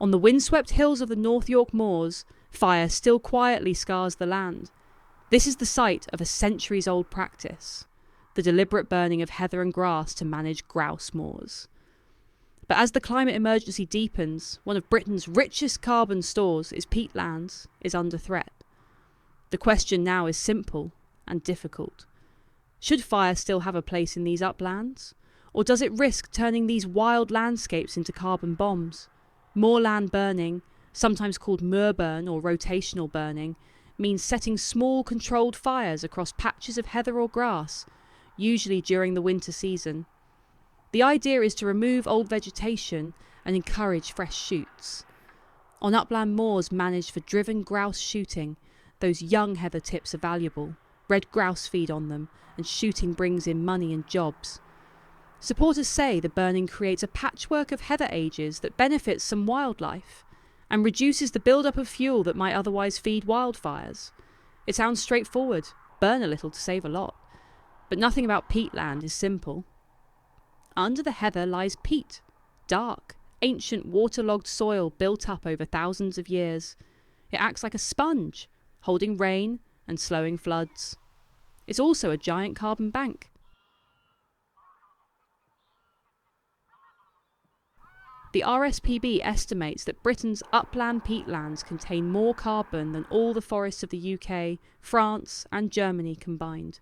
On the windswept hills of the North York moors, fire still quietly scars the land. This is the site of a centuries-old practice, the deliberate burning of heather and grass to manage grouse moors. But as the climate emergency deepens, one of Britain's richest carbon stores, its peatlands, is under threat. The question now is simple and difficult. Should fire still have a place in these uplands? Or does it risk turning these wild landscapes into carbon bombs? Moorland burning, sometimes called MuirBurn or rotational burning, means setting small controlled fires across patches of heather or grass, usually during the winter season. The idea is to remove old vegetation and encourage fresh shoots. On upland moors managed for driven grouse shooting, those young heather tips are valuable. Red grouse feed on them, and shooting brings in money and jobs. Supporters say the burning creates a patchwork of heather ages that benefits some wildlife and reduces the build-up of fuel that might otherwise feed wildfires. It sounds straightforward, burn a little to save a lot. But nothing about peatland is simple. Under the heather lies peat, dark, ancient waterlogged soil built up over thousands of years. It acts like a sponge, holding rain and slowing floods. It's also a giant carbon bank. The RSPB estimates that Britain's upland peatlands contain more carbon than all the forests of the UK, France and Germany combined.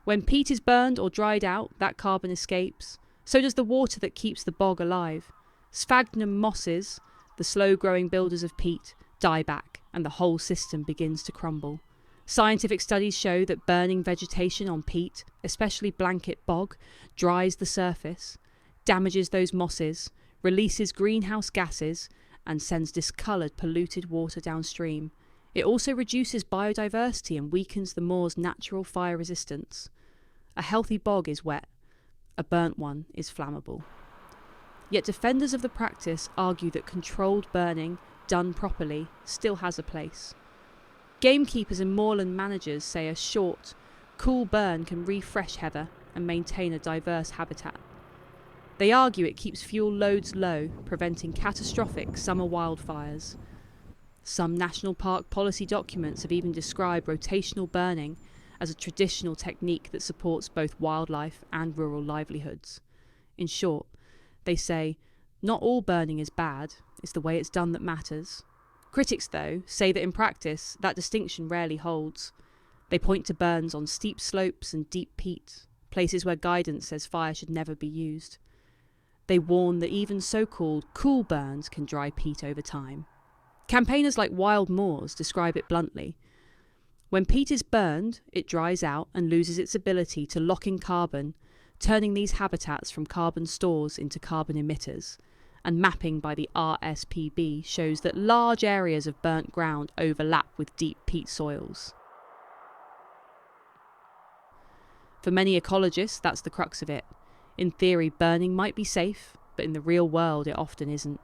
When peat is burned or dried out, that carbon escapes. So does the water that keeps the bog alive. Sphagnum mosses, the slow-growing builders of peat, die back and the whole system begins to crumble. Scientific studies show that burning vegetation on peat, especially blanket bog, dries the surface, damages those mosses, releases greenhouse gases, and sends discoloured, polluted water downstream. It also reduces biodiversity and weakens the moor's natural fire resistance. A healthy bog is wet. A burnt one is flammable. Yet defenders of the practice argue that controlled burning, done properly, still has a place. Gamekeepers and moorland managers say a short, cool burn can refresh heather and maintain a diverse habitat. They argue it keeps fuel loads low, preventing catastrophic summer wildfires. Some national park policy documents have even described rotational burning as a traditional technique that supports both wildlife and rural livelihoods. In short, they say, not all burning is bad, it's the way it's done that matters. Critics, though, say that in practice, that distinction rarely holds. They point to burns on steep slopes and deep peat, places where guidance says fire should never be used. They warn that even so-called cool burns can dry peat over time. Campaigners like Wild Moors describe it bluntly. When peat is burned, it dries out and loses its ability to lock in carbon, turning these habitats from carbon stores into carbon emitters, and mapping by the RSPB shows that large areas of burnt ground overlap with deep peat soils. For many ecologists, that's the crux of it. In theory, burning might be safe, but in the real world it often isn't.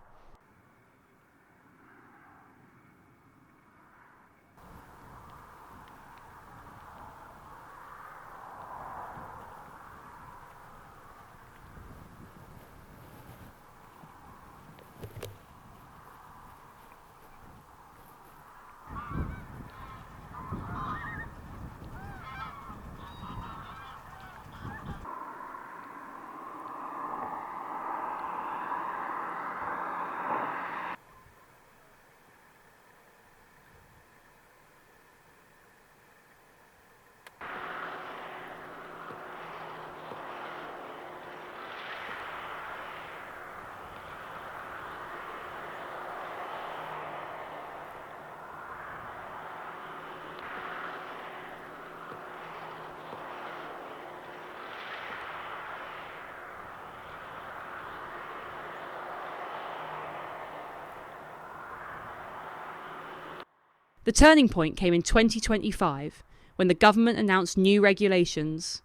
The turning point came in 2025, when the government announced new regulations.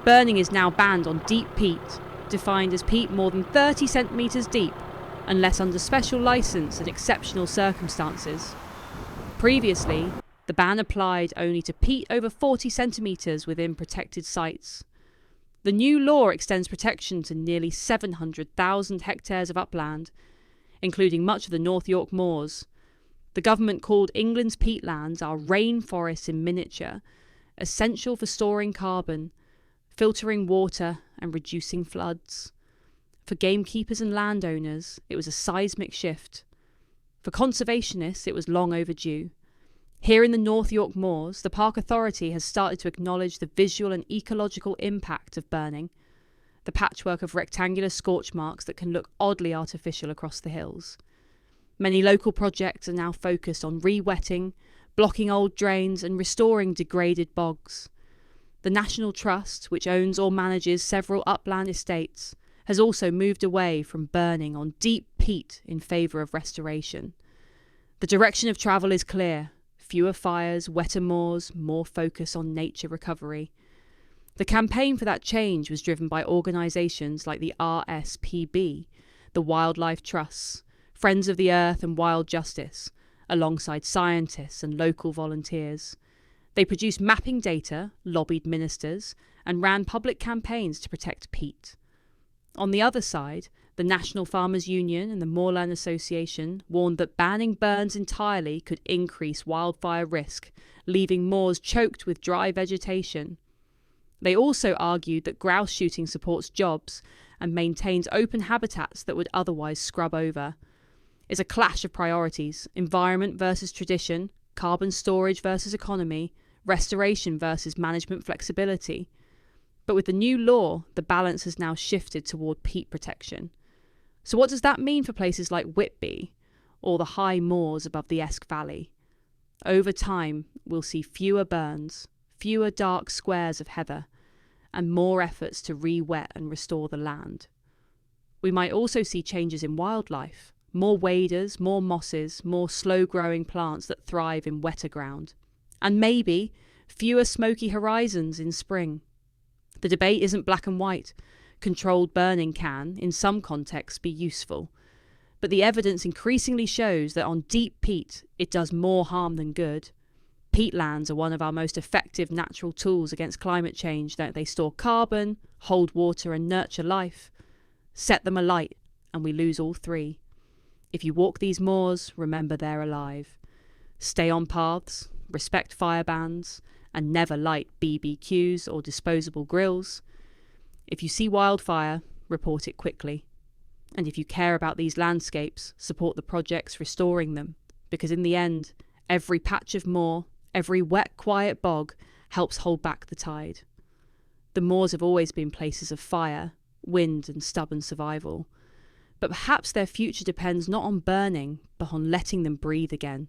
Burning is now banned on deep peat, defined as peat more than 30 centimetres deep, unless under special licence and exceptional circumstances. Previously, the ban applied only to peat over 40 centimetres within protected sites. The new law extends protection to nearly 700,000 hectares of upland. including much of the North York moors. The government called England's peatlands our rainforests in miniature, essential for storing carbon, filtering water and reducing floods. For gamekeepers and landowners, it was a seismic shift. For conservationists, it was long overdue. Here in the North York moors, the Park Authority has started to acknowledge the visual and ecological impact of burning, the patchwork of rectangular scorch marks that can look oddly artificial across the hills. Many local projects are now focused on re-wetting, blocking old drains and restoring degraded bogs. The National Trust, which owns or manages several upland estates, has also moved away from burning on deep peat in favour of restoration. The direction of travel is clear: fewer fires, wetter moors, more focus on nature recovery. The campaign for that change was driven by organisations like the RSPB, the Wildlife Trusts, Friends of the Earth and Wild Justice, alongside scientists and local volunteers. They produced mapping data, lobbied ministers, and ran public campaigns to protect peat. On the other side, the National Farmers Union and the Moorland Association warned that banning burns entirely could increase wildfire risk, leaving moors choked with dry vegetation. They also argued that grouse shooting supports jobs and maintains open habitats that would otherwise scrub over. It's a clash of priorities: environment versus tradition, carbon storage versus economy, restoration versus management flexibility. But with the new law, the balance has now shifted toward peat protection. So what does that mean for places like Whitby or the high moors above the Esk Valley? Over time, we'll see fewer burns, fewer dark squares of heather, and more efforts to re-wet and restore the land. We might also see changes in wildlife: more waders, more mosses, more slow-growing plants that thrive in wetter ground. And maybe fewer smoky horizons in spring. The debate isn't black and white. Controlled burning can, in some contexts, be useful. But the evidence increasingly shows that on deep peat, it does more harm than good. Peatlands are one of our most effective natural tools against climate change. That they store carbon, hold water and nurture life. Set them alight and we lose all three. If you walk these moors, remember they're alive. Stay on paths, respect fire bans, and never light BBQs or disposable grills. If you see wildfire, report it quickly. And if you care about these landscapes, support the projects restoring them, because in the end, every patch of moor, every wet, quiet bog helps hold back the tide. The moors have always been places of fire, wind and stubborn survival. But perhaps their future depends not on burning, but on letting them breathe again,